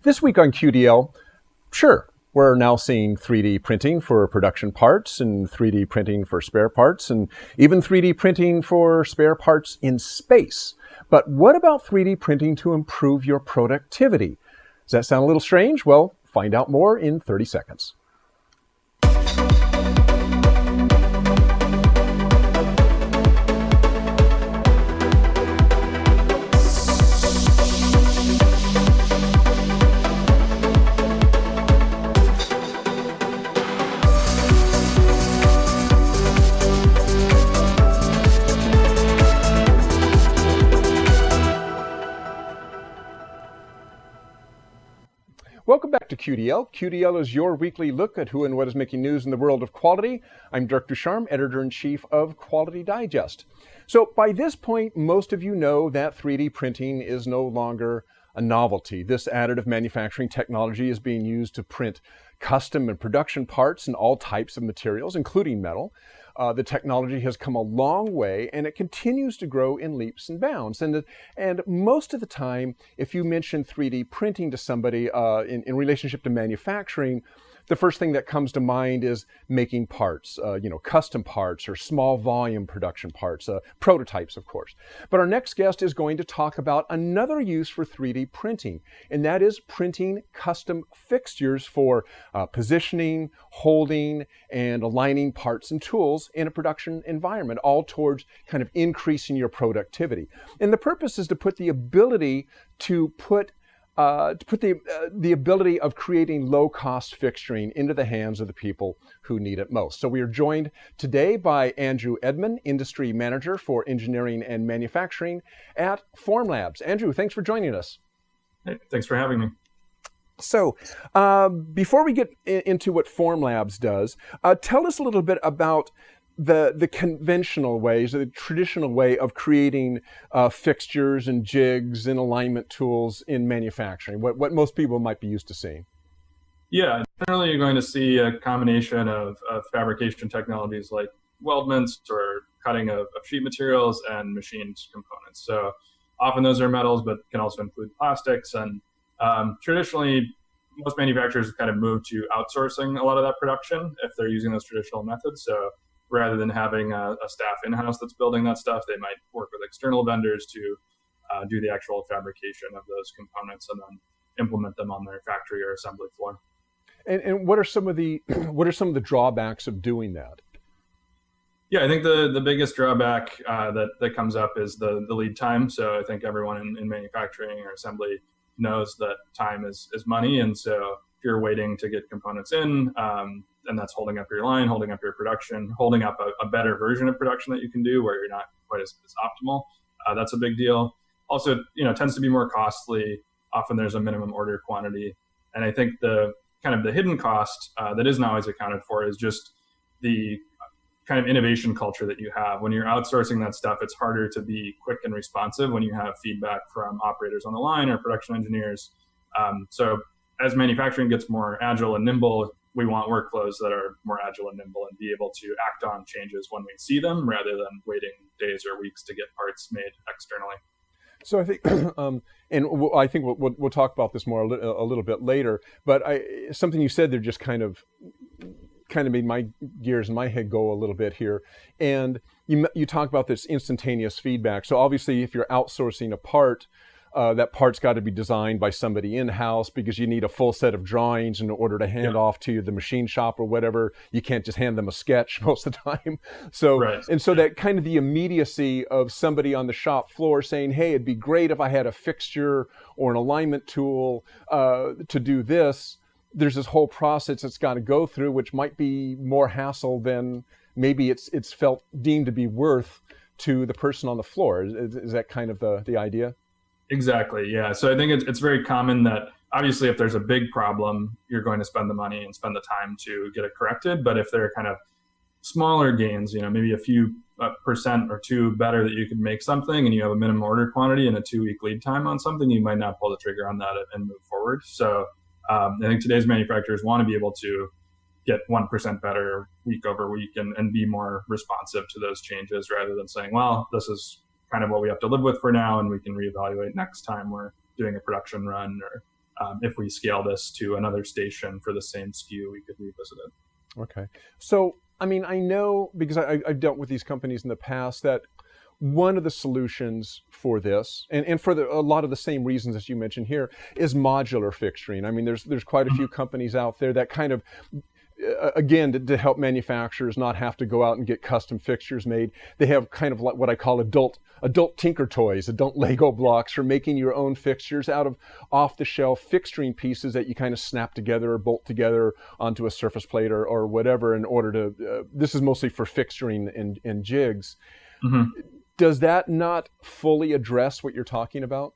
This week on QDL, sure, we're now seeing 3D printing for production parts and 3D printing for spare parts and even 3D printing for spare parts in space. But what about 3D printing to improve your productivity? Does that sound a little strange? Well, find out more in 30 seconds. Welcome back to QDL. QDL is your weekly look at who and what is making news in the world of quality. I'm Dirk Ducharme, Editor-in-Chief of Quality Digest. So by this point, most of you know that 3D printing is no longer a novelty. This additive manufacturing technology is being used to print custom and production parts in all types of materials, including metal. The technology has come a long way, and it continues to grow in leaps and bounds. And most of the time, if you mention 3D printing to somebody in relationship to manufacturing, the first thing that comes to mind is making parts, custom parts or small volume production parts, prototypes, of course. But our next guest is going to talk about another use for 3D printing, and that is printing custom fixtures for positioning, holding, and aligning parts and tools in a production environment, all towards kind of increasing your productivity. And the purpose is to put the ability to put the ability of creating low-cost fixturing into the hands of the people who need it most. So we are joined today by Andrew Edman, Industry Manager for Engineering and Manufacturing at Formlabs. Andrew, thanks for joining us. Hey, thanks for having me. So before we get into what Formlabs does, tell us a little bit about the conventional ways, the traditional way of creating fixtures and jigs and alignment tools in manufacturing, what most people might be used to seeing. Yeah, generally you're going to see a combination of fabrication technologies like weldments or cutting of sheet materials and machined components. So often those are metals, but can also include plastics. And traditionally, most manufacturers kind of move to outsourcing a lot of that production if they're using those traditional methods. So rather than having a staff in-house that's building that stuff, they might work with external vendors to do the actual fabrication of those components and then implement them on their factory or assembly floor. And what are some of the drawbacks of doing that? Yeah, I think the biggest drawback that comes up is the lead time. So I think everyone in manufacturing or assembly knows that time is money, and so if you're waiting to get components in, and that's holding up your line, holding up your production, holding up a better version of production that you can do where you're not quite as optimal. That's a big deal. Also, tends to be more costly. Often there's a minimum order quantity. And I think the hidden cost that isn't always accounted for is just the kind of innovation culture that you have. When you're outsourcing that stuff, it's harder to be quick and responsive when you have feedback from operators on the line or production engineers. So as manufacturing gets more agile and nimble, we want workflows that are more agile and nimble and be able to act on changes when we see them rather than waiting days or weeks to get parts made externally. So I think, I think we'll talk about this more a little bit later, but something you said there just kind of made my gears in my head go a little bit here. And you talk about this instantaneous feedback. So obviously if you're outsourcing a part, that part's got to be designed by somebody in-house because you need a full set of drawings in order to hand off to the machine shop or whatever. You can't just hand them a sketch most of the time. So, right. And so that kind of the immediacy of somebody on the shop floor saying, hey, it'd be great if I had a fixture or an alignment tool to do this. There's this whole process that's got to go through, which might be more hassle than maybe it's deemed to be worth to the person on the floor. Is that kind of the idea? Exactly. Yeah. So I think it's very common that obviously if there's a big problem, you're going to spend the money and spend the time to get it corrected. But if there are kind of smaller gains, maybe a few percent or two better that you could make something and you have a minimum order quantity and a 2-week lead time on something, you might not pull the trigger on that and move forward. So I think today's manufacturers want to be able to get 1% better week over week and be more responsive to those changes rather than saying, well, this is kind of what we have to live with for now, and we can reevaluate next time we're doing a production run or if we scale this to another station for the same SKU, we could revisit it. Okay. So, I mean, I know because I've dealt with these companies in the past that one of the solutions for this, and for a lot of the same reasons as you mentioned here, is modular fixturing. I mean, there's quite a few companies out there that kind of, again, to help manufacturers not have to go out and get custom fixtures made. They have kind of like what I call adult tinker toys, adult Lego blocks for making your own fixtures out of off-the-shelf fixturing pieces that you kind of snap together or bolt together onto a surface plate or whatever in order to, this is mostly for fixturing and jigs. Mm-hmm. Does that not fully address what you're talking about?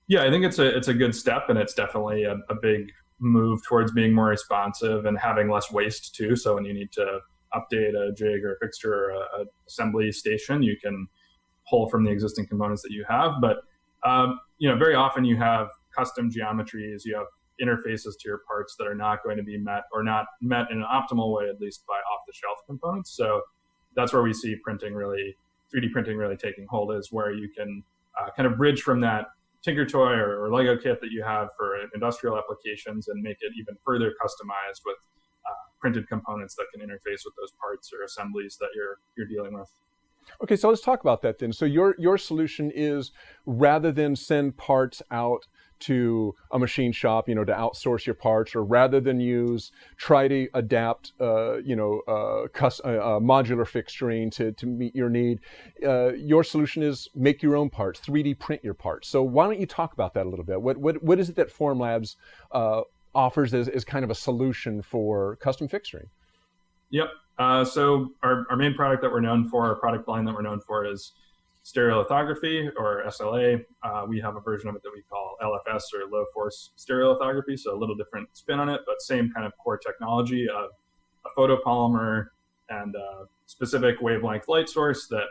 Yeah, I think it's a good step, and it's definitely a big move towards being more responsive and having less waste too. So when you need to update a jig or a fixture or a assembly station, you can pull from the existing components that you have. But very often you have custom geometries, you have interfaces to your parts that are not going to be met or not met in an optimal way, at least by off-the-shelf components. So that's where we see 3D printing really taking hold, is where you can kind of bridge from that Tinker Toy or Lego kit that you have for industrial applications and make it even further customized with printed components that can interface with those parts or assemblies that you're dealing with. Okay, so let's talk about that then. So your solution is, rather than send parts out to a machine shop, to outsource your parts, or rather than try to adapt, modular fixturing to meet your need, your solution is make your own parts, 3D print your parts. So why don't you talk about that a little bit? What is it that Formlabs offers as kind of a solution for custom fixturing? Yep. So our main product that we're known for, our product line that we're known for, is stereolithography, or SLA. We have a version of it that we call LFS, or low force stereolithography. So a little different spin on it, but same kind of core technology of a photopolymer and a specific wavelength light source that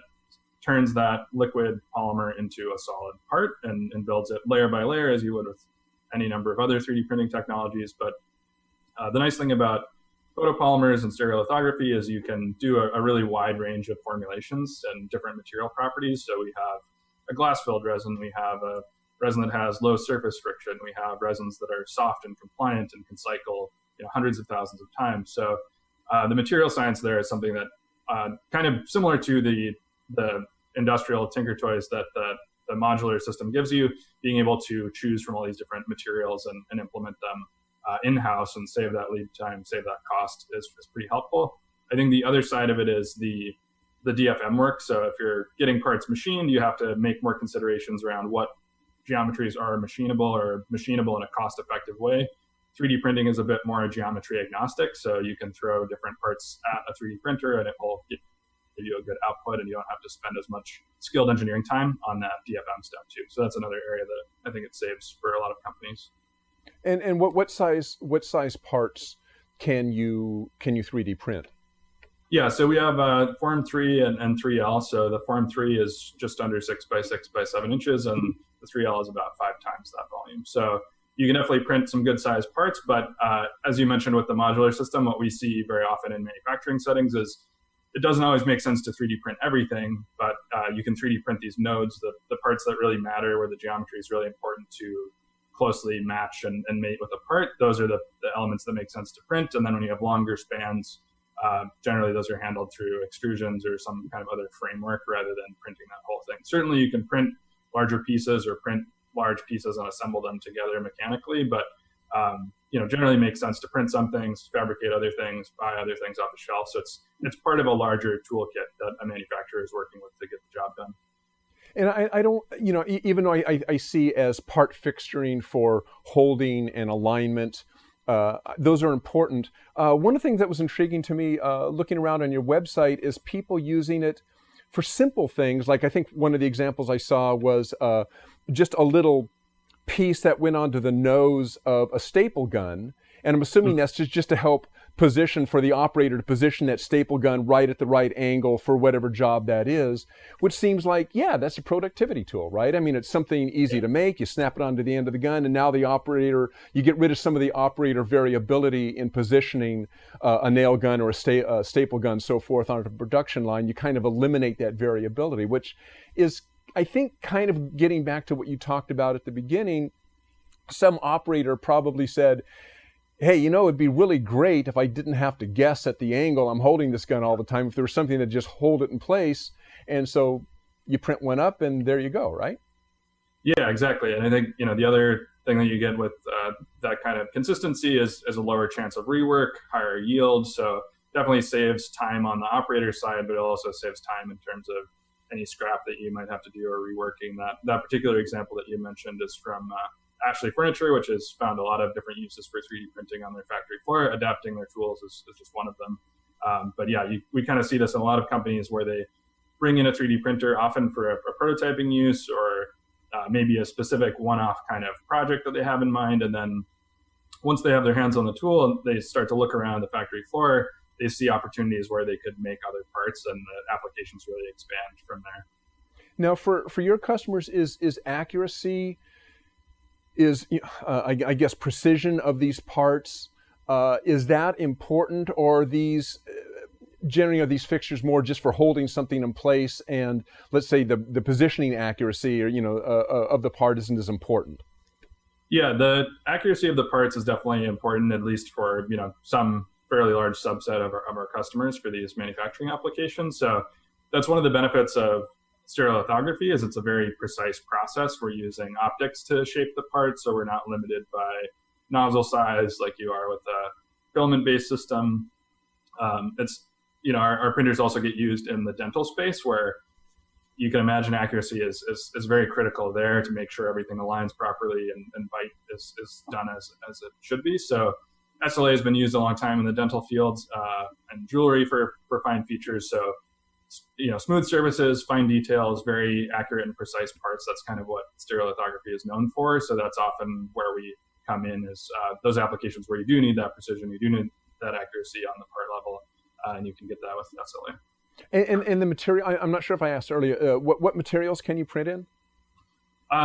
turns that liquid polymer into a solid part and builds it layer by layer, as you would with any number of other 3D printing technologies. But the nice thing about photopolymers and stereolithography is you can do a really wide range of formulations and different material properties. So we have a glass-filled resin, we have a resin that has low surface friction, we have resins that are soft and compliant and can cycle hundreds of thousands of times. So the material science there is something that kind of similar to the industrial tinker toys that the modular system gives you, being able to choose from all these different materials and implement them in-house and save that lead time, save that cost is pretty helpful. I think the other side of it is the DFM work. So if you're getting parts machined, you have to make more considerations around what geometries are machinable in a cost-effective way. 3D printing is a bit more geometry agnostic, so you can throw different parts at a 3D printer and it will give you a good output, and you don't have to spend as much skilled engineering time on that DFM step too. So that's another area that I think it saves for a lot of companies. And what size parts can you 3D print? Yeah, so we have Form 3 and 3L. So the Form 3 is just under 6 by 6 by 7 inches, and the 3L is about 5 times that volume. So you can definitely print some good sized parts, but as you mentioned with the modular system, what we see very often in manufacturing settings is it doesn't always make sense to 3D print everything, but you can 3D print these nodes, the parts that really matter, where the geometry is really important to closely match and mate with a part. Those are the elements that make sense to print. And then when you have longer spans, generally those are handled through extrusions or some kind of other framework rather than printing that whole thing. Certainly you can print larger pieces or print large pieces and assemble them together mechanically, but generally makes sense to print some things, fabricate other things, buy other things off the shelf. So it's part of a larger toolkit that a manufacturer is working with to get the job done. And I don't, even though I see as part fixturing for holding and alignment, those are important. One of the things that was intriguing to me looking around on your website is people using it for simple things. Like I think one of the examples I saw was just a little piece that went onto the nose of a staple gun. And I'm assuming that's just to help position for the operator to position that staple gun right at the right angle for whatever job that is, which seems like, yeah, that's a productivity tool, right? I mean, it's something easy to make. You snap it onto the end of the gun, and now you get rid of some of the operator variability in positioning a nail gun or a staple gun, so forth, onto the production line. You kind of eliminate that variability, which is, I think, kind of getting back to what you talked about at the beginning, some operator probably said, hey, it'd be really great if I didn't have to guess at the angle I'm holding this gun all the time, if there was something that just hold it in place. And so you print one up and there you go, right? Yeah, exactly. And I think, the other thing that you get with that kind of consistency is a lower chance of rework, higher yield. So definitely saves time on the operator side, but it also saves time in terms of any scrap that you might have to do or reworking. That particular example that you mentioned is from Ashley Furniture, which has found a lot of different uses for 3D printing on their factory floor. Adapting their tools is just one of them. But yeah, we kind of see this in a lot of companies where they bring in a 3D printer, often for a prototyping use or maybe a specific one-off kind of project that they have in mind. And then once they have their hands on the tool, they start to look around the factory floor, they see opportunities where they could make other parts, and the applications really expand from there. Now, for your customers, is accuracy, I guess precision of these parts, is that important, or generally are these fixtures more just for holding something in place, and let's say the positioning accuracy or of the part isn't as important? Yeah, the accuracy of the parts is definitely important, at least for some fairly large subset of our customers for these manufacturing applications. So that's one of the benefits of stereolithography, is it's a very precise process. We're using optics to shape the part, so we're not limited by nozzle size like you are with a filament-based system. Our printers also get used in the dental space, where you can imagine accuracy is very critical there to make sure everything aligns properly and bite is done as it should be. So SLA has been used a long time in the dental fields and jewelry for fine features. So, smooth surfaces, fine details, very accurate and precise parts. That's kind of what stereolithography is known for. So that's often where we come in, is those applications where you do need that precision, you do need that accuracy on the part level, and you can get that with SLA. And the material, I'm not sure if I asked earlier, what materials can you print in?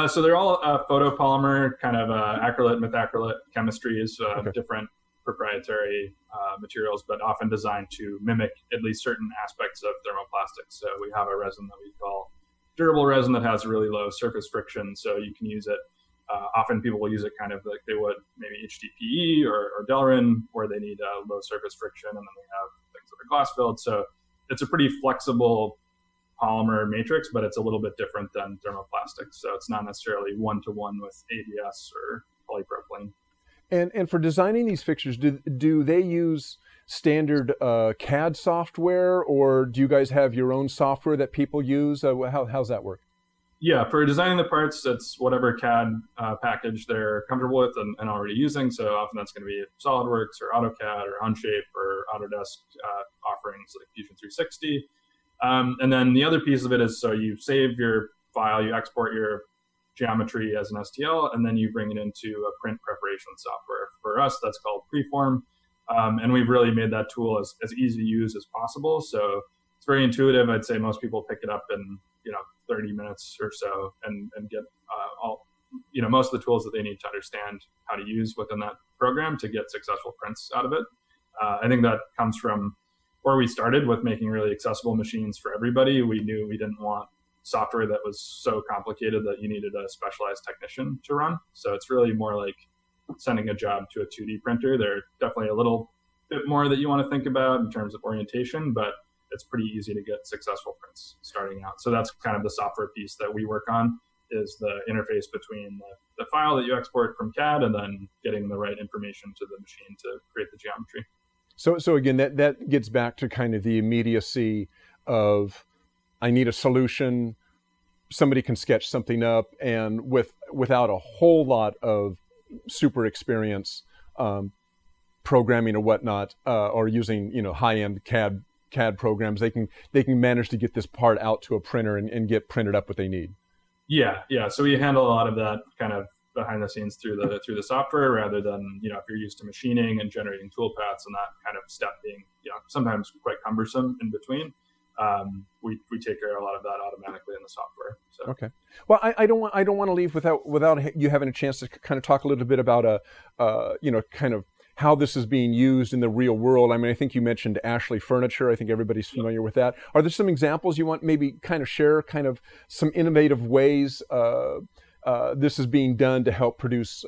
So they're all photopolymer, kind of acrylate, methacrylate chemistries, different proprietary materials, but often designed to mimic at least certain aspects of thermoplastics. So we have a resin that we call durable resin that has really low surface friction, so you can use it. Often people will use it kind of like they would maybe HDPE or Delrin, where they need low surface friction, and then we have things that are glass filled. So it's a pretty flexible polymer matrix, but it's a little bit different than thermoplastics. So it's not necessarily one-to-one with ABS or polypropylene. And for designing these fixtures, do they use standard CAD software, or do you guys have your own software that people use? How's that work? Yeah, for designing the parts, it's whatever CAD package they're comfortable with and already using. So often that's going to be SolidWorks or AutoCAD or Onshape or Autodesk offerings like Fusion 360. And then the other piece of it is, so you save your file, you export your geometry as an STL, and then you bring it into a print preparation software. For us, that's called Preform. And we've really made that tool as easy to use as possible. So it's very intuitive. I'd say most people pick it up in 30 minutes or so and get all most of the tools that they need to understand how to use within that program to get successful prints out of it. I think that comes from where we started with making really accessible machines for everybody. We knew we didn't want software that was so complicated that you needed a specialized technician to run. So it's really more like sending a job to a 2D printer. There are definitely a little bit more that you want to think about in terms of orientation, but it's pretty easy to get successful prints starting out. So that's kind of the software piece that we work on, is the interface between the file that you export from CAD and then getting the right information to the machine to create the geometry. So again, that gets back to kind of the immediacy of, I need a solution, somebody can sketch something up, and without a whole lot of super experience programming or whatnot, or using high-end CAD programs, they can manage to get this part out to a printer and get printed up what they need. Yeah. So we handle a lot of that kind of behind the scenes through the software, rather than if you're used to machining and generating tool paths and that kind of step being sometimes quite cumbersome in between. We take care of a lot of that automatically in the software. So. Okay. Well, I don't want to leave without you having a chance to kind of talk a little bit about kind of how this is being used in the real world. I mean, I think you mentioned Ashley Furniture. I think everybody's familiar with that. Are there some examples you want maybe kind of share, kind of some innovative ways this is being done to help produce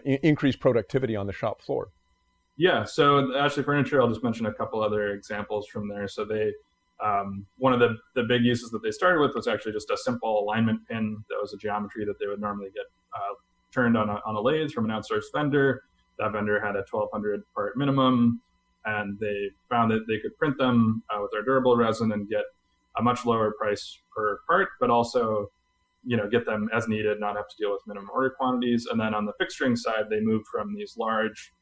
increase productivity on the shop floor? Yeah, so Ashley Furniture, I'll just mention a couple other examples from there. So they, one of the big uses that they started with was actually just a simple alignment pin that was a geometry that they would normally get turned on a lathe from an outsourced vendor. That vendor had a 1,200 part minimum, and they found that they could print them with their durable resin and get a much lower price per part, but also, get them as needed, not have to deal with minimum order quantities. And then on the fixturing side, they moved from these large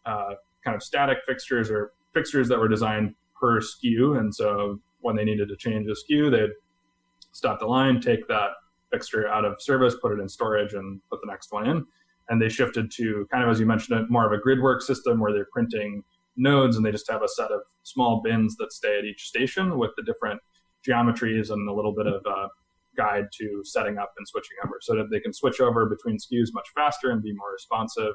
kind of static fixtures or fixtures that were designed per SKU. And so when they needed to change a SKU, they'd stop the line, take that fixture out of service, put it in storage, and put the next one in. And they shifted to kind of, as you mentioned, more of a grid work system where they're printing nodes, and they just have a set of small bins that stay at each station with the different geometries and a little bit of a guide to setting up and switching over so that they can switch over between SKUs much faster and be more responsive.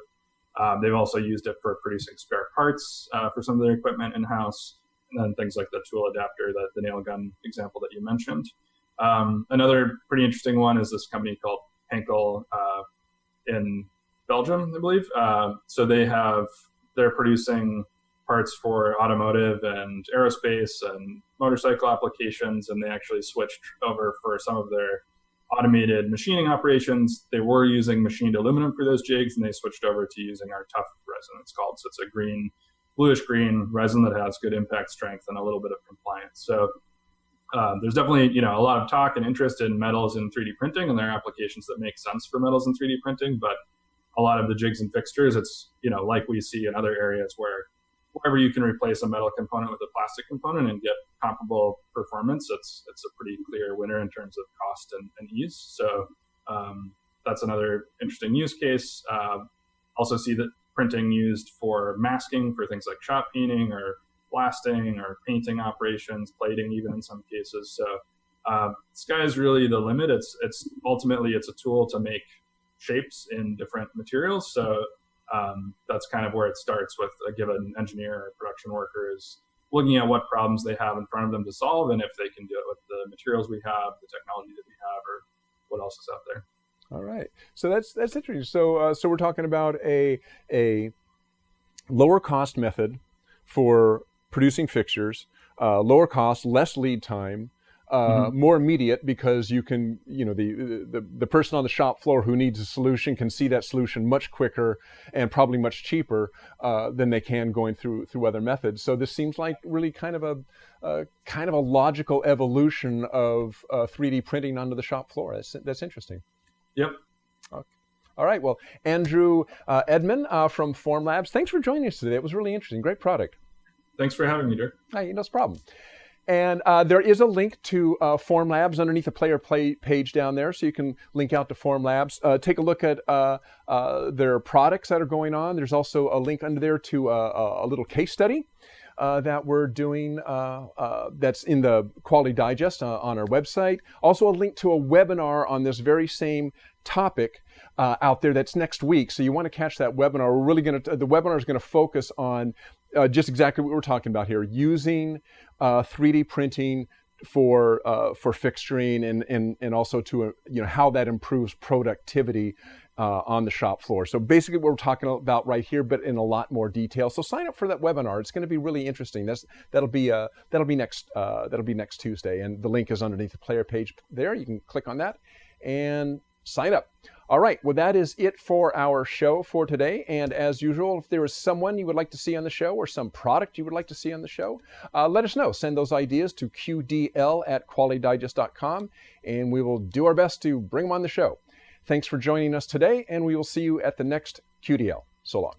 They've also used it for producing spare parts for some of their equipment in-house, and then things like the tool adapter, the nail gun example that you mentioned. Another pretty interesting one is this company called Henkel in Belgium, I believe. So they're producing parts for automotive and aerospace and motorcycle applications, and they actually switched over for some of their automated machining operations. They were using machined aluminum for those jigs, and they switched over to using our tough resin, it's called. So it's a bluish green resin that has good impact strength and a little bit of compliance. So there's definitely a lot of talk and interest in metals in 3D printing, and there are applications that make sense for metals in 3D printing. But a lot of the jigs and fixtures, it's like we see in other areas wherever you can replace a metal component with a plastic component and get comparable performance, it's a pretty clear winner in terms of cost and ease. So that's another interesting use case. Also see that printing used for masking for things like shot painting or blasting or painting operations, plating even in some cases. So sky is really the limit. It's ultimately a tool to make shapes in different materials. So that's kind of where it starts with a given engineer or production worker, is looking at what problems they have in front of them to solve, and if they can do it with the materials we have, the technology that we have, or what else is out there. All right. So that's interesting. So we're talking about a lower cost method for producing fixtures, lower cost, less lead time, more immediate, because you can, the person on the shop floor who needs a solution can see that solution much quicker and probably much cheaper than they can going through other methods. So this seems like really kind of a logical evolution of 3D printing onto the shop floor. That's interesting. Yep. Okay. All right. Well, Andrew Edman from Formlabs, thanks for joining us today. It was really interesting. Great product. Thanks for having me, Dirk. Hey, no problem. And there is a link to Formlabs underneath the player page down there, so you can link out to Formlabs. Take a look at their products that are going on. There's also a link under there to a little case study that we're doing that's in the Quality Digest on our website. Also a link to a webinar on this very same topic out there that's next week. So you want to catch that webinar. The webinar is going to focus on just exactly what we're talking about here, using 3D printing for fixturing and also to how that improves productivity on the shop floor. So basically what we're talking about right here, but in a lot more detail. So sign up for that webinar. It's going to be really interesting. That'll be next Tuesday, and the link is underneath the player page there. You can click on that and sign up. All right, well, that is it for our show for today. And as usual, if there is someone you would like to see on the show or some product you would like to see on the show, let us know. Send those ideas to qdl@qualitydigest.com, and we will do our best to bring them on the show. Thanks for joining us today, and we will see you at the next QDL. So long.